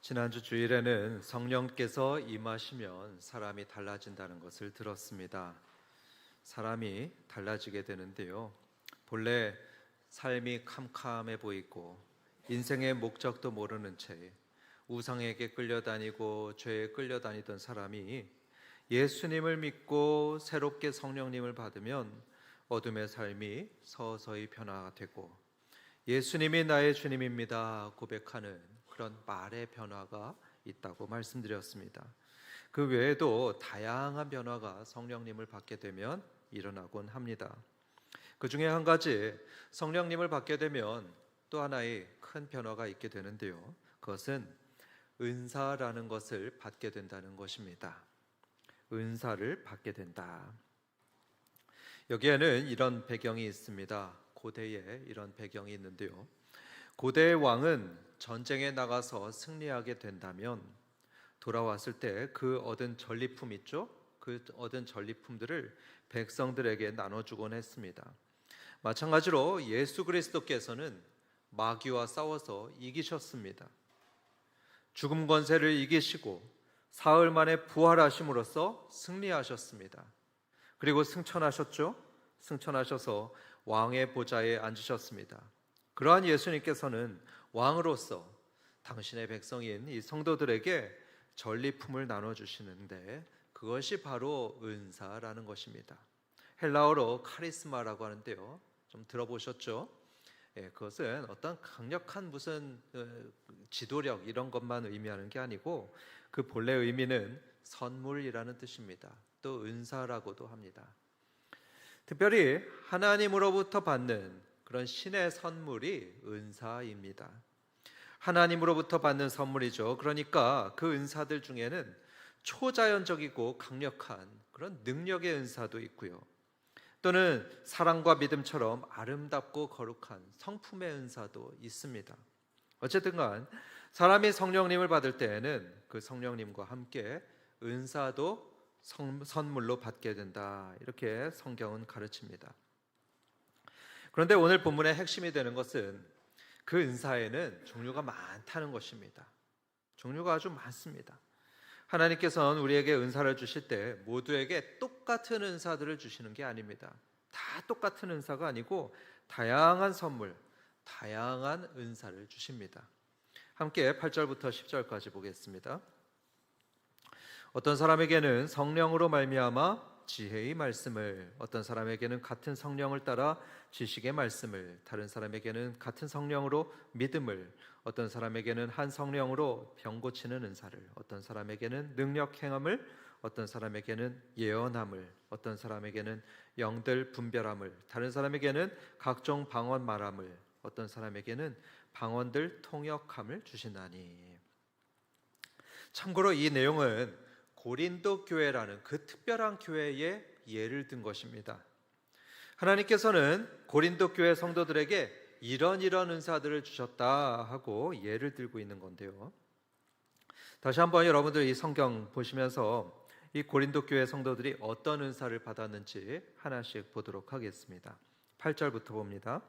지난주 주일에는 성령께서 임하시면 사람이 달라진다는 것을 들었습니다. 사람이 달라지게 되는데요. 본래 삶이 캄캄해 보이고 인생의 목적도 모르는 채 우상에게 끌려다니고 죄에 끌려다니던 사람이 예수님을 믿고 새롭게 성령님을 받으면 어둠의 삶이 서서히 변화가 되고 예수님이 나의 주님입니다 고백하는 그런 말의 변화가 있다고 말씀드렸습니다. 그 외에도 다양한 변화가 성령님을 받게 되면 일어나곤 합니다. 그 중에 한 가지, 성령님을 받게 되면 또 하나의 큰 변화가 있게 되는데요. 그것은 은사라는 것을 받게 된다는 것입니다. 은사를 받게 된다. 여기에는 이런 배경이 있습니다. 고대에 이런 배경이 있는데요. 고대의 왕은 전쟁에 나가서 승리하게 된다면 돌아왔을 때 그 얻은 전리품 있죠? 그 얻은 전리품들을 백성들에게 나눠주곤 했습니다. 마찬가지로 예수 그리스도께서는 마귀와 싸워서 이기셨습니다. 죽음 권세를 이기시고 사흘 만에 부활하심으로써 승리하셨습니다. 그리고 승천하셨죠? 승천하셔서 왕의 보좌에 앉으셨습니다. 그러한 예수님께서는 왕으로서 당신의 백성인 이 성도들에게 전리품을 나눠주시는데 그것이 바로 은사라는 것입니다. 헬라어로 카리스마라고 하는데요. 좀 들어보셨죠? 그것은 어떤 강력한 무슨 지도력 이런 것만 의미하는 게 아니고 그 본래 의미는 선물이라는 뜻입니다. 또 은사라고도 합니다. 특별히 하나님으로부터 받는 그런 신의 선물이 은사입니다. 하나님으로부터 받는 선물이죠. 그러니까 그 은사들 중에는 초자연적이고 강력한 그런 능력의 은사도 있고요. 또는 사랑과 믿음처럼 아름답고 거룩한 성품의 은사도 있습니다. 어쨌든 간 사람이 성령님을 받을 때에는 그 성령님과 함께 은사도 선물로 받게 된다. 이렇게 성경은 가르칩니다. 그런데 오늘 본문의 핵심이 되는 것은 그 은사에는 종류가 많다는 것입니다. 종류가 아주 많습니다. 하나님께서는 우리에게 은사를 주실 때 모두에게 똑같은 은사들을 주시는 게 아닙니다. 다 똑같은 은사가 아니고 다양한 선물, 다양한 은사를 주십니다. 함께 8절부터 10절까지 보겠습니다. 어떤 사람에게는 성령으로 말미암아 지혜의 말씀을, 어떤 사람에게는 같은 성령을 따라 지식의 말씀을, 다른 사람에게는 같은 성령으로 믿음을, 어떤 사람에게는 한 성령으로 병 고치는 은사를, 어떤 사람에게는 능력 행함을, 어떤 사람에게는 예언함을, 어떤 사람에게는 영들 분별함을, 다른 사람에게는 각종 방언 말함을, 어떤 사람에게는 방언들 통역함을 주시나니. 참고로 이 내용은 고린도 교회라는 그 특별한 교회의 예를 든 것입니다. 하나님께서는 고린도 교회 성도들에게 이런 은사들을 주셨다 하고 예를 들고 있는 건데요. 다시 한번 여러분들 이 성경 보시면서 이 고린도 교회 성도들이 어떤 은사를 받았는지 하나씩 보도록 하겠습니다. 8절부터 봅니다.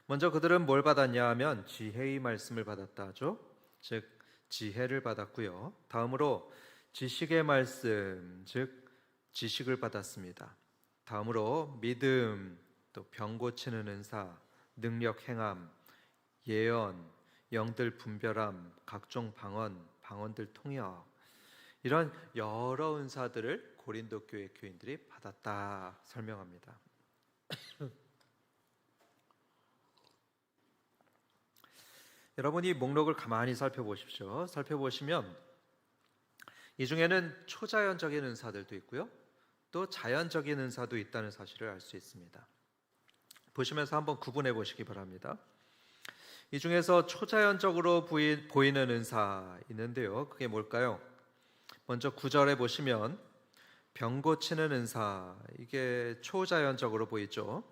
먼저 그들은 뭘 받았냐 하면 지혜의 말씀을 받았다 하죠. 즉 지혜를 받았고요. 다음으로 지식의 말씀, 즉 지식을 받았습니다. 다음으로 믿음, 또 병 고치는 은사, 능력 행함, 예언, 영들 분별함, 각종 방언, 방언들 통역, 이런 여러 은사들을 고린도 교회 교인들이 받았다 설명합니다. 여러분이 목록을 가만히 살펴보십시오. 살펴보시면 이 중에는 초자연적인 은사들도 있고요. 또 자연적인 은사도 있다는 사실을 알 수 있습니다. 보시면서 한번 구분해 보시기 바랍니다. 이 중에서 초자연적으로 보이는 은사 있는데요. 그게 뭘까요? 먼저 9절에 보시면 병 고치는 은사, 이게 초자연적으로 보이죠.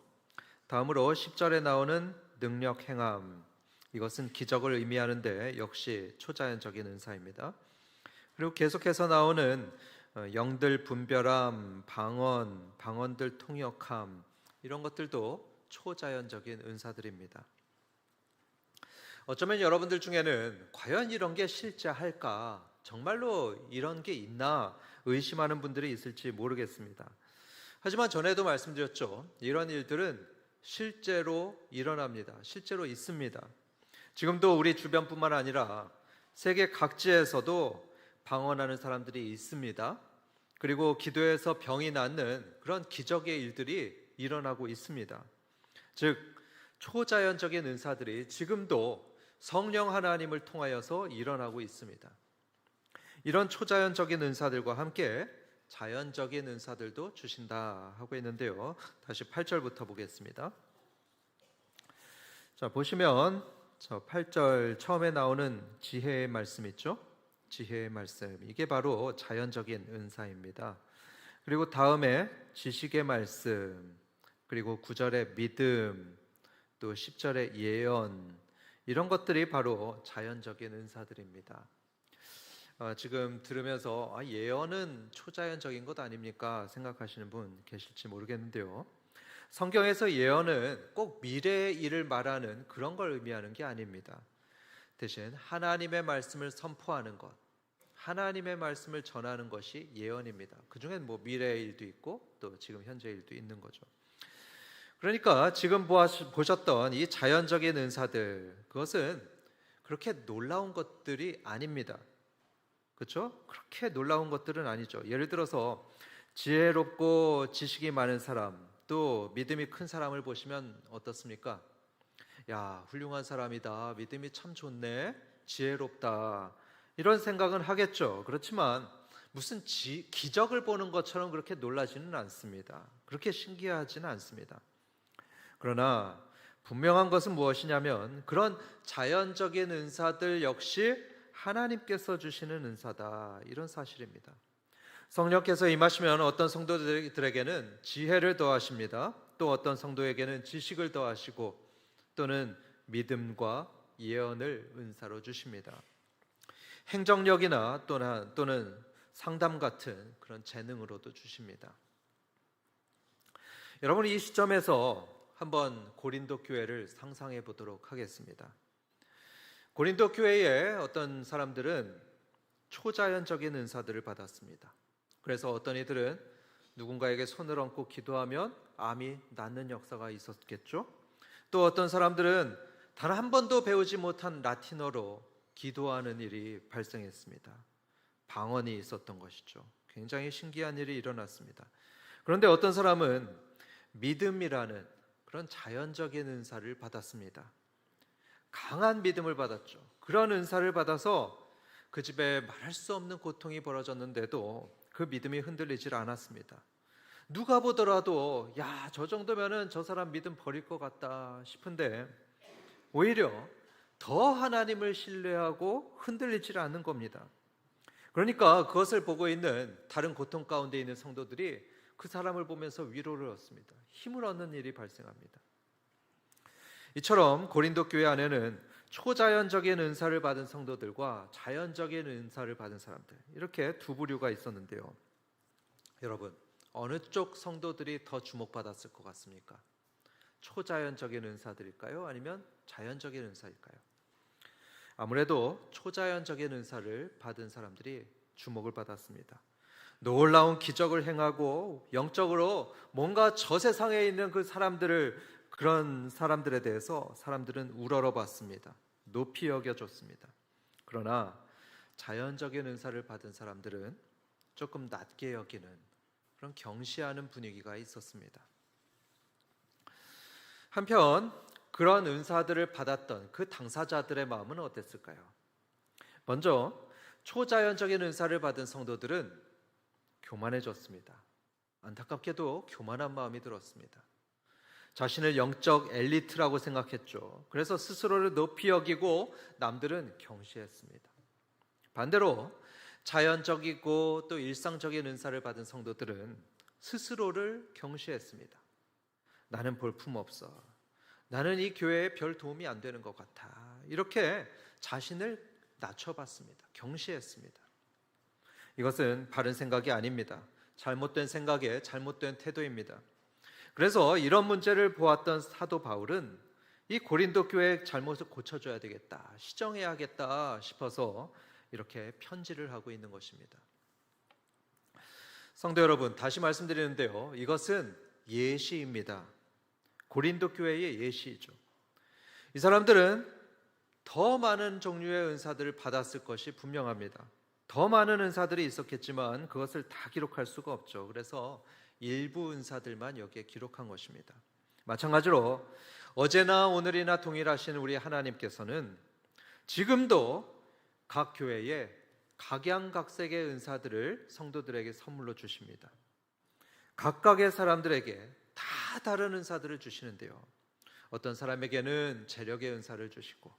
다음으로 10절에 나오는 능력 행함, 이것은 기적을 의미하는데 역시 초자연적인 은사입니다. 그리고 계속해서 나오는 영들 분별함, 방언, 방언들 통역함, 이런 것들도 초자연적인 은사들입니다. 어쩌면 여러분들 중에는 과연 이런 게 실제 할까? 정말로 이런 게 있나? 의심하는 분들이 있을지 모르겠습니다. 하지만 전에도 말씀드렸죠. 이런 일들은 실제로 일어납니다. 실제로 있습니다. 지금도 우리 주변뿐만 아니라 세계 각지에서도 방언하는 사람들이 있습니다. 그리고 기도에서 병이 낫는 그런 기적의 일들이 일어나고 있습니다. 즉 초자연적인 은사들이 지금도 성령 하나님을 통하여서 일어나고 있습니다. 이런 초자연적인 은사들과 함께 자연적인 은사들도 주신다 하고 있는데요. 다시 8절부터 보겠습니다. 자, 보시면 저 8절 처음에 나오는 지혜의 말씀 있죠? 지혜의 말씀. 이게 바로 자연적인 은사입니다. 그리고 다음에 지식의 말씀, 그리고 9절의 믿음, 또 10절의 예언, 이런 것들이 바로 자연적인 은사들입니다. 지금 들으면서 예언은 초자연적인 것 아닙니까? 생각하시는 분 계실지 모르겠는데요. 성경에서 예언은 꼭 미래의 일을 말하는 그런 걸 의미하는 게 아닙니다. 대신 하나님의 말씀을 선포하는 것, 하나님의 말씀을 전하는 것이 예언입니다. 그 중엔 뭐 미래의 일도 있고 또 지금 현재 일도 있는 거죠. 그러니까 지금 보셨던 이 자연적인 은사들, 그것은 그렇게 놀라운 것들이 아닙니다. 그렇죠? 그렇게 놀라운 것들은 아니죠. 예를 들어서 지혜롭고 지식이 많은 사람, 또 믿음이 큰 사람을 보시면 어떻습니까? 야, 훌륭한 사람이다. 믿음이 참 좋네. 지혜롭다. 이런 생각은 하겠죠. 그렇지만 무슨 기적을 보는 것처럼 그렇게 놀라지는 않습니다. 그렇게 신기하지는 않습니다. 그러나 분명한 것은 무엇이냐면 그런 자연적인 은사들 역시 하나님께서 주시는 은사다, 이런 사실입니다. 성령께서 임하시면 어떤 성도들에게는 지혜를 더하십니다. 또 어떤 성도에게는 지식을 더하시고 또는 믿음과 예언을 은사로 주십니다. 행정력이나 또는 상담 같은 그런 재능으로도 주십니다. 여러분, 이 시점에서 한번 고린도 교회를 상상해 보도록 하겠습니다. 고린도 교회에 어떤 사람들은 초자연적인 은사들을 받았습니다. 그래서 어떤 이들은 누군가에게 손을 얹고 기도하면 암이 낫는 역사가 있었겠죠. 또 어떤 사람들은 단 한 번도 배우지 못한 라틴어로 기도하는 일이 발생했습니다. 방언이 있었던 것이죠. 굉장히 신기한 일이 일어났습니다. 그런데 어떤 사람은 믿음이라는 그런 자연적인 은사를 받았습니다. 강한 믿음을 받았죠. 그런 은사를 받아서 그 집에 말할 수 없는 고통이 벌어졌는데도 그 믿음이 흔들리질 않았습니다. 누가 보더라도 야, 저 정도면은 저 사람 믿음 버릴 것 같다 싶은데 오히려 더 하나님을 신뢰하고 흔들리질 않는 겁니다. 그러니까 그것을 보고 있는 다른 고통 가운데 있는 성도들이 그 사람을 보면서 위로를 얻습니다. 힘을 얻는 일이 발생합니다. 이처럼 고린도 교회 안에는 초자연적인 은사를 받은 성도들과 자연적인 은사를 받은 사람들, 이렇게 두 부류가 있었는데요. 여러분, 어느 쪽 성도들이 더 주목받았을 것 같습니까? 초자연적인 은사들일까요? 아니면 자연적인 은사일까요? 아무래도 초자연적인 은사를 받은 사람들이 주목을 받았습니다. 놀라운 기적을 행하고 영적으로 뭔가 저 세상에 있는 그런 사람들에 대해서 사람들은 우러러봤습니다. 높이 여겨줬습니다. 그러나 자연적인 은사를 받은 사람들은 조금 낮게 여기는 그런 경시하는 분위기가 있었습니다. 한편 그런 은사들을 받았던 그 당사자들의 마음은 어땠을까요? 먼저 초자연적인 은사를 받은 성도들은 교만해졌습니다. 안타깝게도 교만한 마음이 들었습니다. 자신을 영적 엘리트라고 생각했죠. 그래서 스스로를 높이 여기고 남들은 경시했습니다. 반대로 자연적이고 또 일상적인 은사를 받은 성도들은 스스로를 경시했습니다. 나는 볼품없어. 나는 이 교회에 별 도움이 안 되는 것 같아. 이렇게 자신을 낮춰봤습니다. 경시했습니다. 이것은 바른 생각이 아닙니다. 잘못된 생각에 잘못된 태도입니다. 그래서 이런 문제를 보았던 사도 바울은 이 고린도 교회의 잘못을 고쳐줘야 되겠다, 시정해야겠다 싶어서 이렇게 편지를 하고 있는 것입니다. 성도 여러분, 다시 말씀드리는데요, 이것은 예시입니다. 고린도 교회의 예시이죠. 이 사람들은 더 많은 종류의 은사들을 받았을 것이 분명합니다. 더 많은 은사들이 있었겠지만 그것을 다 기록할 수가 없죠. 그래서 일부 은사들만 여기에 기록한 것입니다. 마찬가지로 어제나 오늘이나 동일하신 우리 하나님께서는 지금도 각 교회에 각양각색의 은사들을 성도들에게 선물로 주십니다. 각각의 사람들에게 다 다른 은사들을 주시는데요, 어떤 사람에게는 재력의 은사를 주시고,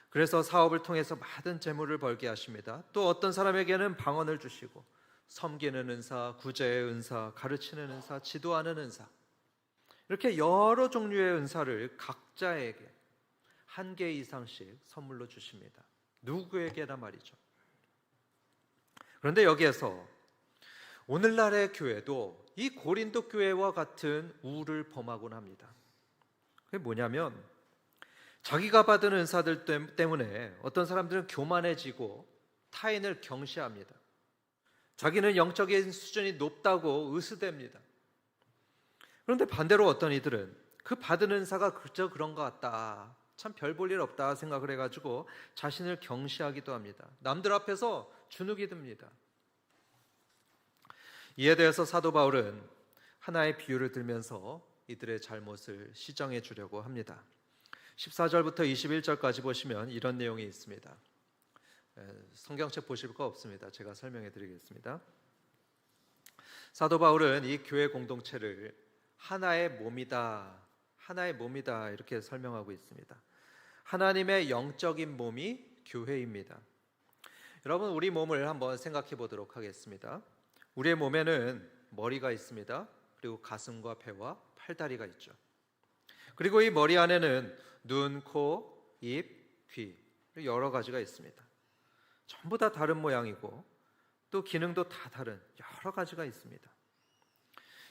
그래서 사업을 통해서 많은 재물을 벌게 하십니다. 또 어떤 사람에게는 방언을 주시고, 섬기는 은사, 구제의 은사, 가르치는 은사, 지도하는 은사, 이렇게 여러 종류의 은사를 각자에게 한 개 이상씩 선물로 주십니다. 누구에게나 말이죠. 그런데 여기에서 오늘날의 교회도 이 고린도 교회와 같은 우를 범하곤 합니다. 그게 뭐냐면, 자기가 받은 은사들 때문에 어떤 사람들은 교만해지고 타인을 경시합니다. 자기는 영적인 수준이 높다고 의수됩니다. 그런데 반대로 어떤 이들은 그 받은 은사가 그저 그런 것 같다, 참 별 볼 일 없다 생각을 해가지고 자신을 경시하기도 합니다. 남들 앞에서 주눅이 듭니다. 이에 대해서 사도 바울은 하나의 비유를 들면서 이들의 잘못을 시정해 주려고 합니다. 14절부터 21절까지 보시면 이런 내용이 있습니다. 성경책 보실 거 없습니다. 제가 설명해 드리겠습니다. 사도 바울은 이 교회 공동체를 하나의 몸이다, 하나의 몸이다 이렇게 설명하고 있습니다. 하나님의 영적인 몸이 교회입니다. 여러분, 우리 몸을 한번 생각해 보도록 하겠습니다. 우리의 몸에는 머리가 있습니다. 그리고 가슴과 배와 팔다리가 있죠. 그리고 이 머리 안에는 눈, 코, 입, 귀 여러 가지가 있습니다. 전부 다 다른 모양이고 또 기능도 다 다른 여러 가지가 있습니다.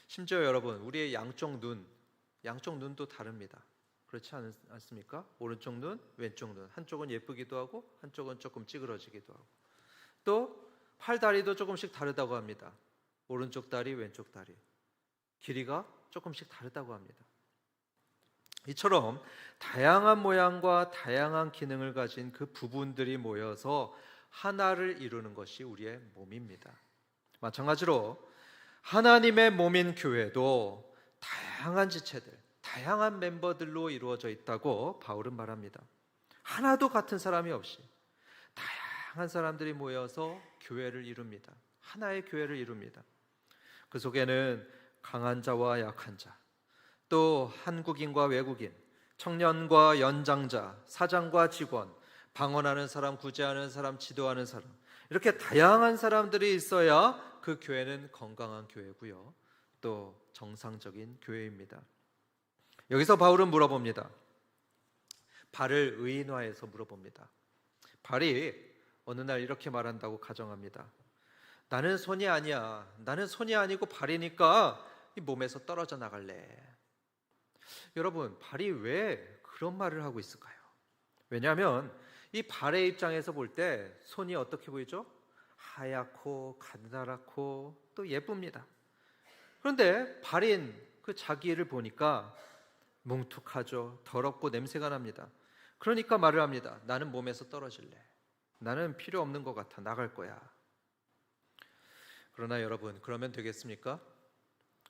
심지어 여러분, 우리의 양쪽 눈도 다릅니다. 그렇지 않습니까? 오른쪽 눈, 왼쪽 눈, 한쪽은 예쁘기도 하고 한쪽은 조금 찌그러지기도 하고, 또 팔다리도 조금씩 다르다고 합니다. 오른쪽 다리, 왼쪽 다리 길이가 조금씩 다르다고 합니다. 이처럼 다양한 모양과 다양한 기능을 가진 그 부분들이 모여서 하나를 이루는 것이 우리의 몸입니다. 마찬가지로 하나님의 몸인 교회도 다양한 지체들, 다양한 멤버들로 이루어져 있다고 바울은 말합니다. 하나도 같은 사람이 없이 다양한 사람들이 모여서 교회를 이룹니다. 하나의 교회를 이룹니다. 그 속에는 강한 자와 약한 자, 또 한국인과 외국인, 청년과 연장자, 사장과 직원, 방언하는 사람, 구제하는 사람, 지도하는 사람, 이렇게 다양한 사람들이 있어야 그 교회는 건강한 교회고요, 또 정상적인 교회입니다. 여기서 바울은 물어봅니다. 발을 의인화해서 물어봅니다. 발이 어느 날 이렇게 말한다고 가정합니다. 나는 손이 아니야. 나는 손이 아니고 발이니까 이 몸에서 떨어져 나갈래. 여러분, 발이 왜 그런 말을 하고 있을까요? 왜냐하면 이 발의 입장에서 볼 때 손이 어떻게 보이죠? 하얗고 가느다랗고 또 예쁩니다. 그런데 발인 그 자기를 보니까 뭉툭하죠. 더럽고 냄새가 납니다. 그러니까 말을 합니다. 나는 몸에서 떨어질래. 나는 필요 없는 것 같아. 나갈 거야. 그러나 여러분, 그러면 되겠습니까?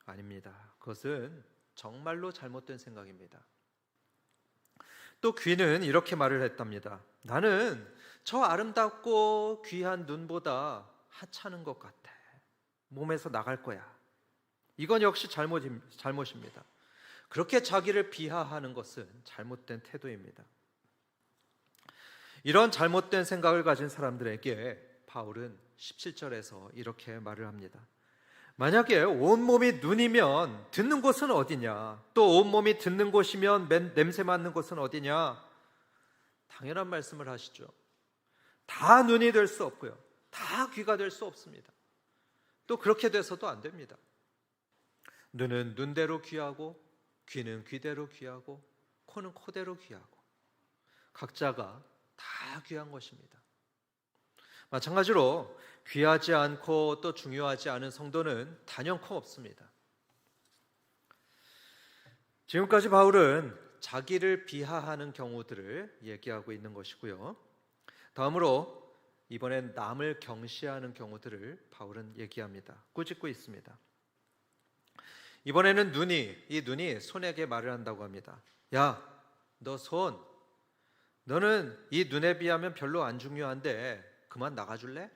아닙니다. 그것은 정말로 잘못된 생각입니다. 또 귀는 이렇게 말을 했답니다. 나는 저 아름답고 귀한 눈보다 하찮은 것 같아. 몸에서 나갈 거야. 이건 역시 잘못입니다. 그렇게 자기를 비하하는 것은 잘못된 태도입니다. 이런 잘못된 생각을 가진 사람들에게 바울은 17절에서 이렇게 말을 합니다. 만약에 온몸이 눈이면 듣는 곳은 어디냐? 또 온몸이 듣는 곳이면 냄새 맡는 곳은 어디냐? 당연한 말씀을 하시죠. 다 눈이 될 수 없고요, 다 귀가 될 수 없습니다. 또 그렇게 돼서도 안 됩니다. 눈은 눈대로 귀하고 귀는 귀대로 귀하고 코는 코대로 귀하고 각자가 다 귀한 것입니다. 마찬가지로 귀하지 않고 또 중요하지 않은 성도는 단연코 없습니다. 지금까지 바울은 자기를 비하하는 경우들을 얘기하고 있는 것이고요. 다음으로 이번엔 남을 경시하는 경우들을 바울은 얘기합니다. 꾸짖고 있습니다. 이번에는 이 눈이 손에게 말을 한다고 합니다. 야, 너 손, 너는 이 눈에 비하면 별로 안 중요한데 그만 나가줄래?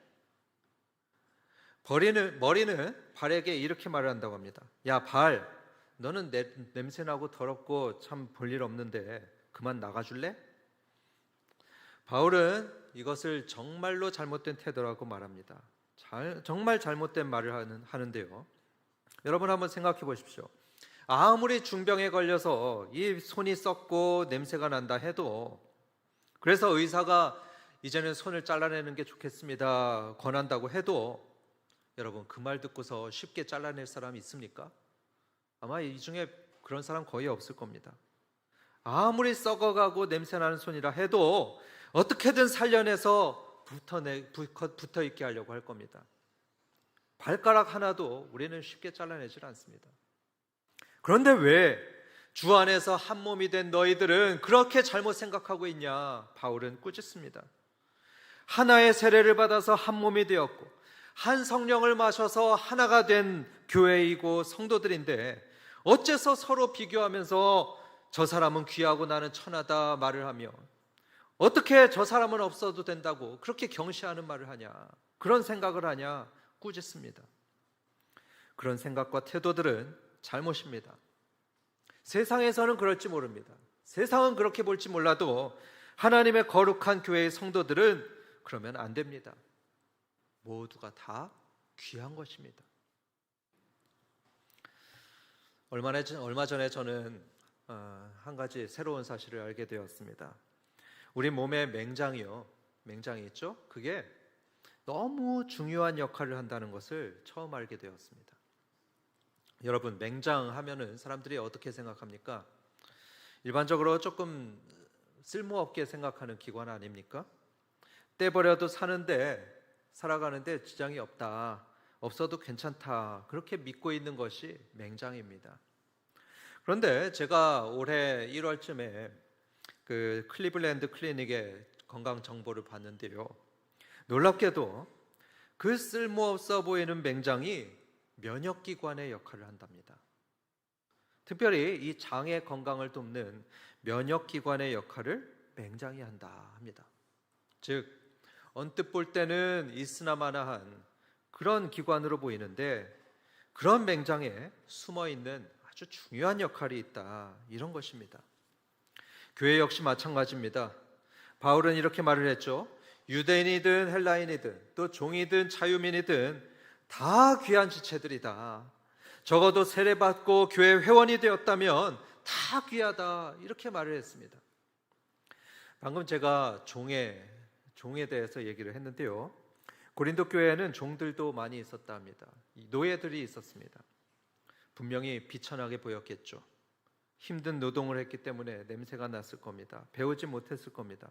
머리는 발에게 이렇게 말을 한다고 합니다. 야, 발, 너는 냄새나고 더럽고 참 볼일 없는데 그만 나가줄래? 바울은 이것을 정말로 잘못된 태도라고 말합니다. 정말 잘못된 말을 하는데요. 여러분 한번 생각해 보십시오. 아무리 중병에 걸려서 이 손이 썩고 냄새가 난다 해도, 그래서 의사가 이제는 손을 잘라내는 게 좋겠습니다 권한다고 해도, 여러분 그 말 듣고서 쉽게 잘라낼 사람이 있습니까? 아마 이 중에 그런 사람 거의 없을 겁니다. 아무리 썩어가고 냄새나는 손이라 해도 어떻게든 살려내서 붙어 있게 하려고 할 겁니다. 발가락 하나도 우리는 쉽게 잘라내질 않습니다. 그런데 왜 주 안에서 한 몸이 된 너희들은 그렇게 잘못 생각하고 있냐? 바울은 꾸짖습니다. 하나의 세례를 받아서 한 몸이 되었고 한 성령을 마셔서 하나가 된 교회이고 성도들인데 어째서 서로 비교하면서 저 사람은 귀하고 나는 천하다 말을 하며, 어떻게 저 사람은 없어도 된다고 그렇게 경시하는 말을 하냐, 그런 생각을 하냐 꾸짖습니다. 그런 생각과 태도들은 잘못입니다. 세상에서는 그럴지 모릅니다. 세상은 그렇게 볼지 몰라도 하나님의 거룩한 교회의 성도들은 그러면 안 됩니다. 모두가 다 귀한 것입니다. 얼마 전에 저는 한 가지 새로운 사실을 알게 되었습니다. 우리 몸의 맹장이 있죠? 그게 너무 중요한 역할을 한다는 것을 처음 알게 되었습니다. 여러분, 맹장 하면은 사람들이 어떻게 생각합니까? 일반적으로 조금 쓸모없게 생각하는 기관 아닙니까? 떼버려도 살아가는데 지장이 없다, 없어도 괜찮다, 그렇게 믿고 있는 것이 맹장입니다. 그런데 제가 올해 1월쯤에 그 클리블랜드 클리닉의 건강 정보를 봤는데요, 놀랍게도 그 쓸모없어 보이는 맹장이 면역기관의 역할을 한답니다. 특별히 이 장의 건강을 돕는 면역기관의 역할을 맹장이 한다 합니다. 즉 언뜻 볼 때는 있으나마나한 그런 기관으로 보이는데 그런 맹장에 숨어있는 아주 중요한 역할이 있다, 이런 것입니다. 교회 역시 마찬가지입니다. 바울은 이렇게 말을 했죠. 유대인이든 헬라인이든 또 종이든 자유민이든 다 귀한 지체들이다. 적어도 세례받고 교회 회원이 되었다면 다 귀하다, 이렇게 말을 했습니다. 방금 제가 종에 대해서 얘기를 했는데요, 고린도 교회에는 종들도 많이 있었다 합니다. 노예들이 있었습니다. 분명히 비천하게 보였겠죠. 힘든 노동을 했기 때문에 냄새가 났을 겁니다. 배우지 못했을 겁니다.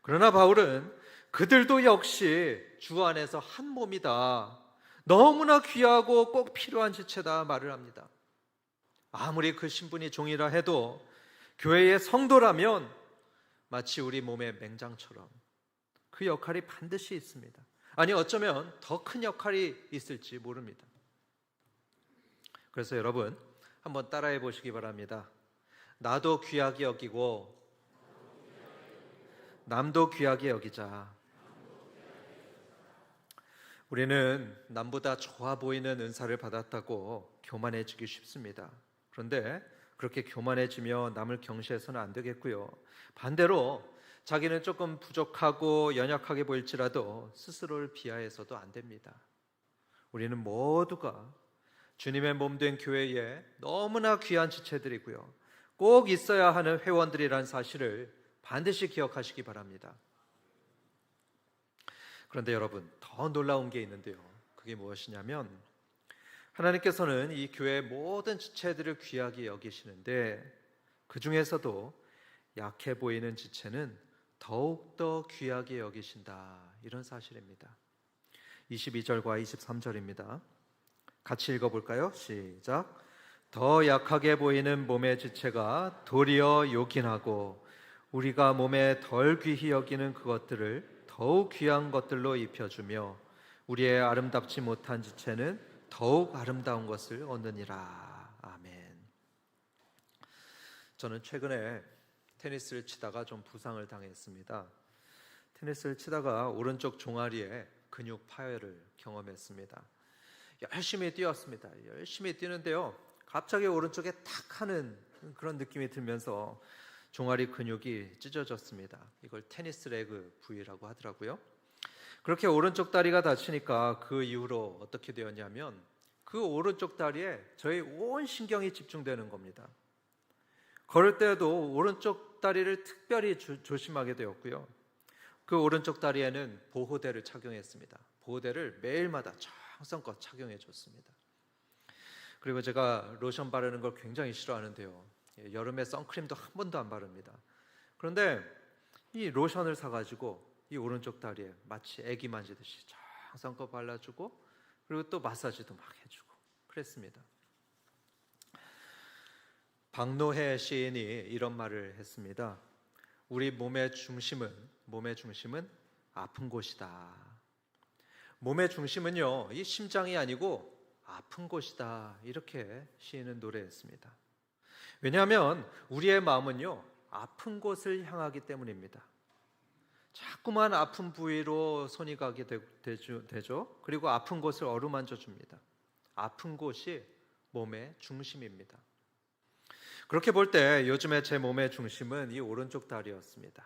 그러나 바울은 그들도 역시 주 안에서 한 몸이다, 너무나 귀하고 꼭 필요한 지체다 말을 합니다. 아무리 그 신분이 종이라 해도 교회의 성도라면 마치 우리 몸의 맹장처럼 그 역할이 반드시 있습니다. 아니, 어쩌면 더 큰 역할이 있을지 모릅니다. 그래서 여러분 한번 따라해 보시기 바랍니다. 나도 귀하게 여기고 남도 귀하게 여기자. 우리는 남보다 좋아 보이는 은사를 받았다고 교만해지기 쉽습니다. 그런데 그렇게 교만해지며 남을 경시해서는 안 되겠고요. 반대로 자기는 조금 부족하고 연약하게 보일지라도 스스로를 비하해서도 안 됩니다. 우리는 모두가 주님의 몸된 교회에 너무나 귀한 지체들이고요, 꼭 있어야 하는 회원들이라는 사실을 반드시 기억하시기 바랍니다. 그런데 여러분, 더 놀라운 게 있는데요, 그게 무엇이냐면 하나님께서는 이 교회의 모든 지체들을 귀하게 여기시는데 그 중에서도 약해 보이는 지체는 더욱더 귀하게 여기신다. 이런 사실입니다. 22절과 23절입니다. 같이 읽어볼까요? 시작. 더 약하게 보이는 몸의 지체가 도리어 요긴하고 우리가 몸에 덜 귀히 여기는 그것들을 더욱 귀한 것들로 입혀주며 우리의 아름답지 못한 지체는 더욱 아름다운 것을 얻느니라. 아멘. 저는 최근에 테니스를 치다가 좀 부상을 당했습니다. 테니스를 치다가 오른쪽 종아리에 근육 파열을 경험했습니다. 열심히 뛰었습니다. 열심히 뛰는데요, 갑자기 오른쪽에 탁 하는 그런 느낌이 들면서 종아리 근육이 찢어졌습니다. 이걸 테니스 레그 부위라고 하더라고요. 그렇게 오른쪽 다리가 다치니까 그 이후로 어떻게 되었냐면 그 오른쪽 다리에 저희 온 신경이 집중되는 겁니다. 걸을 때도 오른쪽 다리를 특별히 조심하게 되었고요. 그 오른쪽 다리에는 보호대를 착용했습니다. 보호대를 매일마다 정성껏 착용해 줬습니다. 그리고 제가 로션 바르는 걸 굉장히 싫어하는데요, 여름에 선크림도 한 번도 안 바릅니다. 그런데 이 로션을 사가지고 이 오른쪽 다리에 마치 애기 만지듯이 정성껏 발라주고 그리고 또 마사지도 막 해주고 그랬습니다. 박노해 시인이 이런 말을 했습니다. 우리 몸의 중심은 아픈 곳이다. 몸의 중심은요, 이 심장이 아니고 아픈 곳이다. 이렇게 시인은 노래했습니다. 왜냐하면 우리의 마음은요, 아픈 곳을 향하기 때문입니다. 자꾸만 아픈 부위로 손이 가게 되죠. 그리고 아픈 곳을 어루만져 줍니다. 아픈 곳이 몸의 중심입니다. 그렇게 볼 때 요즘에 제 몸의 중심은 이 오른쪽 다리였습니다.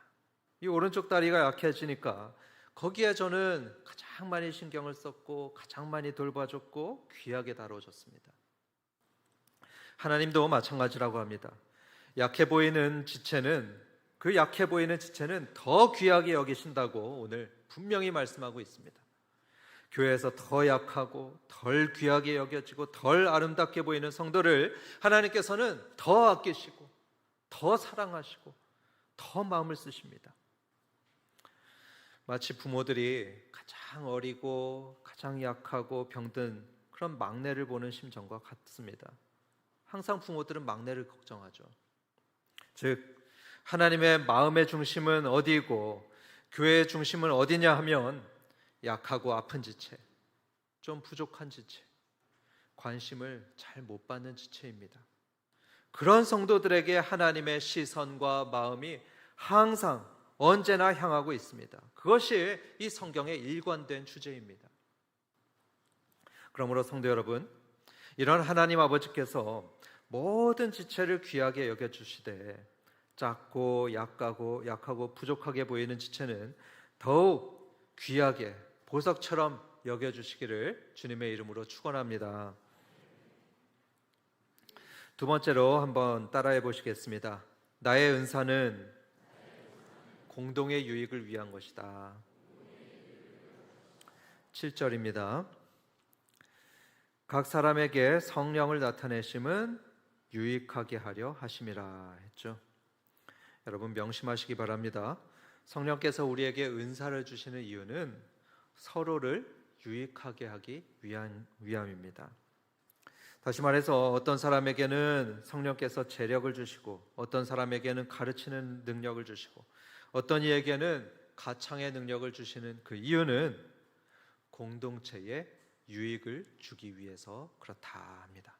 이 오른쪽 다리가 약해지니까 거기에 저는 가장 많이 신경을 썼고 가장 많이 돌봐줬고 귀하게 다뤄줬습니다. 하나님도 마찬가지라고 합니다. 약해 보이는 지체는 더 귀하게 여기신다고 오늘 분명히 말씀하고 있습니다. 교회에서 더 약하고 덜 귀하게 여겨지고 덜 아름답게 보이는 성도를 하나님께서는 더 아끼시고 더 사랑하시고 더 마음을 쓰십니다. 마치 부모들이 가장 어리고 가장 약하고 병든 그런 막내를 보는 심정과 같습니다. 항상 부모들은 막내를 걱정하죠. 즉 하나님의 마음의 중심은 어디이고 교회의 중심은 어디냐 하면 약하고 아픈 지체, 좀 부족한 지체, 관심을 잘 못 받는 지체입니다. 그런 성도들에게 하나님의 시선과 마음이 항상 언제나 향하고 있습니다. 그것이 이 성경의 일관된 주제입니다. 그러므로 성도 여러분, 이런 하나님 아버지께서 모든 지체를 귀하게 여겨주시되 작고 약하고 부족하게 보이는 지체는 더욱 귀하게 보석처럼 여겨주시기를 주님의 이름으로 축원합니다. 두 번째로 한번 따라해 보시겠습니다. 나의 은사는 공동의 유익을 위한 것이다. 7절입니다. 각 사람에게 성령을 나타내심은 유익하게 하려 하심이라 했죠. 여러분 명심하시기 바랍니다. 성령께서 우리에게 은사를 주시는 이유는 서로를 유익하게 하기 위함입니다. 다시 말해서 어떤 사람에게는 성령께서 재력을 주시고 어떤 사람에게는 가르치는 능력을 주시고 어떤 이에게는 가창의 능력을 주시는 그 이유는 공동체에 유익을 주기 위해서 그렇다 합니다.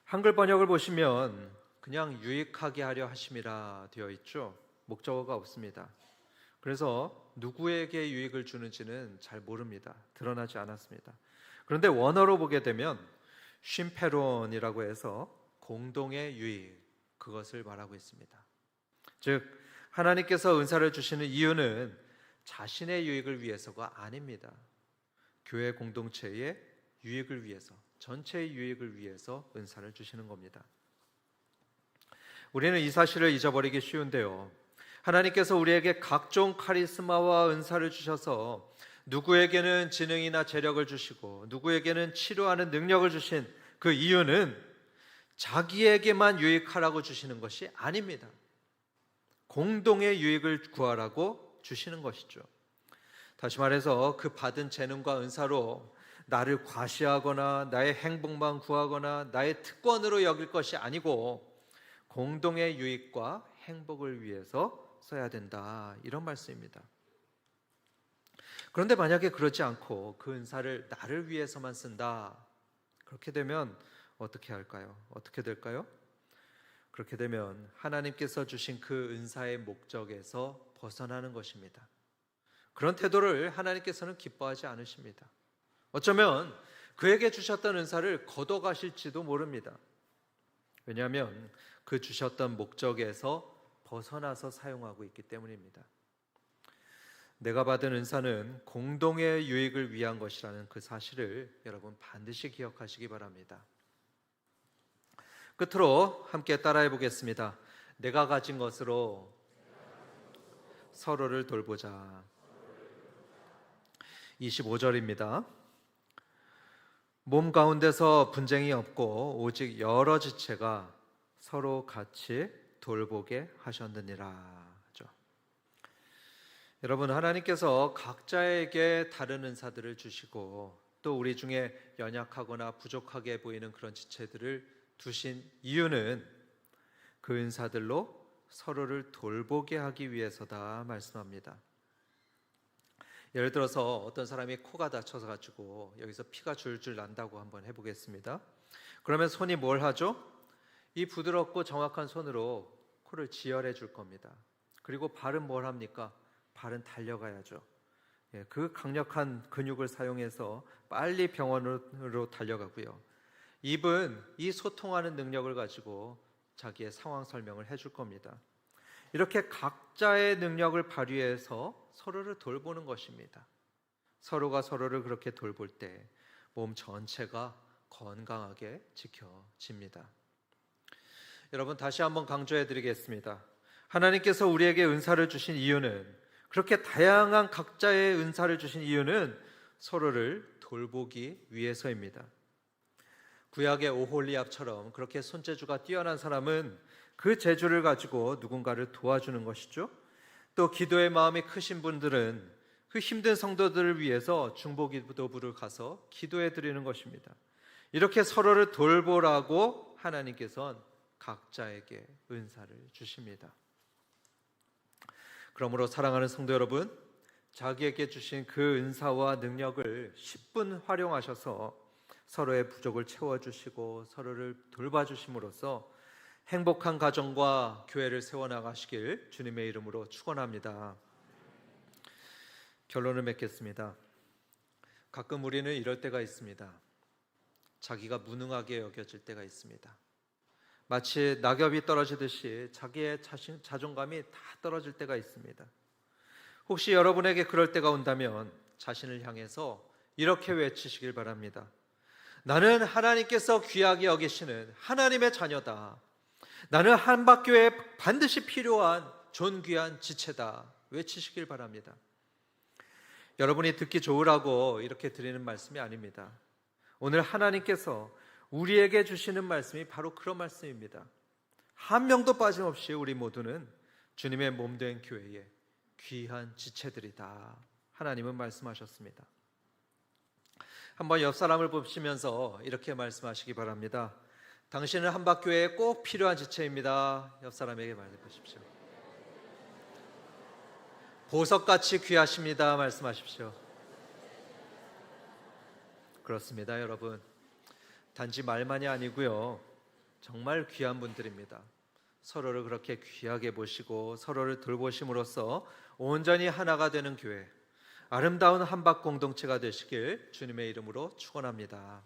한글 번역을 보시면 그냥 유익하게 하려 하심이라 되어 있죠. 목적어가 없습니다. 그래서 누구에게 유익을 주는지는 잘 모릅니다. 드러나지 않았습니다. 그런데 원어로 보게 되면 쉼페론이라고 해서 공동의 유익, 그것을 말하고 있습니다. 즉 하나님께서 은사를 주시는 이유는 자신의 유익을 위해서가 아닙니다. 교회 공동체의 유익을 위해서, 전체의 유익을 위해서 은사를 주시는 겁니다. 우리는 이 사실을 잊어버리기 쉬운데요, 하나님께서 우리에게 각종 카리스마와 은사를 주셔서 누구에게는 지능이나 재력을 주시고 누구에게는 치료하는 능력을 주신 그 이유는 자기에게만 유익하라고 주시는 것이 아닙니다. 공동의 유익을 구하라고 주시는 것이죠. 다시 말해서 그 받은 재능과 은사로 나를 과시하거나 나의 행복만 구하거나 나의 특권으로 여길 것이 아니고 공동의 유익과 행복을 위해서 써야 된다, 이런 말씀입니다. 그런데 만약에 그러지 않고 그 은사를 나를 위해서만 쓴다, 그렇게 되면 어떻게 할까요? 어떻게 될까요? 그렇게 되면 하나님께서 주신 그 은사의 목적에서 벗어나는 것입니다. 그런 태도를 하나님께서는 기뻐하지 않으십니다. 어쩌면 그에게 주셨던 은사를 걷어가실지도 모릅니다. 왜냐하면 그 주셨던 목적에서 벗어나서 사용하고 있기 때문입니다. 내가 받은 은사는 공동의 유익을 위한 것이라는 그 사실을 여러분 반드시 기억하시기 바랍니다. 끝으로 함께 따라해 보겠습니다. 내가 가진 것으로 서로를 돌보자. 25절입니다. 몸 가운데서 분쟁이 없고 오직 여러 지체가 서로 같이 돌보게 하셨느니라. 여러분, 하나님께서 각자에게 다른 은사들을 주시고 또 우리 중에 연약하거나 부족하게 보이는 그런 지체들을 두신 이유는 그 은사들로 서로를 돌보게 하기 위해서다 말씀합니다. 예를 들어서 어떤 사람이 코가 다쳐서 가지고 여기서 피가 줄줄 난다고 한번 해보겠습니다. 그러면 손이 뭘 하죠? 이 부드럽고 정확한 손으로 코를 지혈해 줄 겁니다. 그리고 발은 뭘 합니까? 발은 달려가야죠. 그 강력한 근육을 사용해서 빨리 병원으로 달려가고요. 입은 이 소통하는 능력을 가지고 자기의 상황 설명을 해줄 겁니다. 이렇게 각자의 능력을 발휘해서 서로를 돌보는 것입니다. 서로가 서로를 그렇게 돌볼 때 몸 전체가 건강하게 지켜집니다. 여러분, 다시 한번 강조해 드리겠습니다. 하나님께서 우리에게 은사를 주신 이유는, 그렇게 다양한 각자의 은사를 주신 이유는 서로를 돌보기 위해서입니다. 구약의 오홀리압처럼 그렇게 손재주가 뛰어난 사람은 그 재주를 가지고 누군가를 도와주는 것이죠. 또 기도의 마음이 크신 분들은 그 힘든 성도들을 위해서 중보기도부를 가서 기도해 드리는 것입니다. 이렇게 서로를 돌보라고 하나님께서는 각자에게 은사를 주십니다. 그러므로 사랑하는 성도 여러분, 자기에게 주신 그 은사와 능력을 10분 활용하셔서 서로의 부족을 채워주시고 서로를 돌봐주심으로써 행복한 가정과 교회를 세워나가시길 주님의 이름으로 축원합니다. 결론을 맺겠습니다. 가끔 우리는 이럴 때가 있습니다. 자기가 무능하게 여겨질 때가 있습니다. 마치 낙엽이 떨어지듯이 자기의 자존감이 다 떨어질 때가 있습니다. 혹시 여러분에게 그럴 때가 온다면 자신을 향해서 이렇게 외치시길 바랍니다. 나는 하나님께서 귀하게 여기시는 하나님의 자녀다. 나는 한박교회에 반드시 필요한 존귀한 지체다. 외치시길 바랍니다. 여러분이 듣기 좋으라고 이렇게 드리는 말씀이 아닙니다. 오늘 하나님께서 우리에게 주시는 말씀이 바로 그런 말씀입니다. 한 명도 빠짐없이 우리 모두는 주님의 몸된 교회의 귀한 지체들이다. 하나님은 말씀하셨습니다. 한번 옆 사람을 보시면서 이렇게 말씀하시기 바랍니다. 당신은 한박교회에 꼭 필요한 지체입니다. 옆 사람에게 말해 보십시오. 보석같이 귀하십니다. 말씀하십시오. 그렇습니다, 여러분. 단지 말만이 아니고요, 정말 귀한 분들입니다. 서로를 그렇게 귀하게 보시고 서로를 돌보심으로써 온전히 하나가 되는 교회, 아름다운 한박 공동체가 되시길 주님의 이름으로 축원합니다.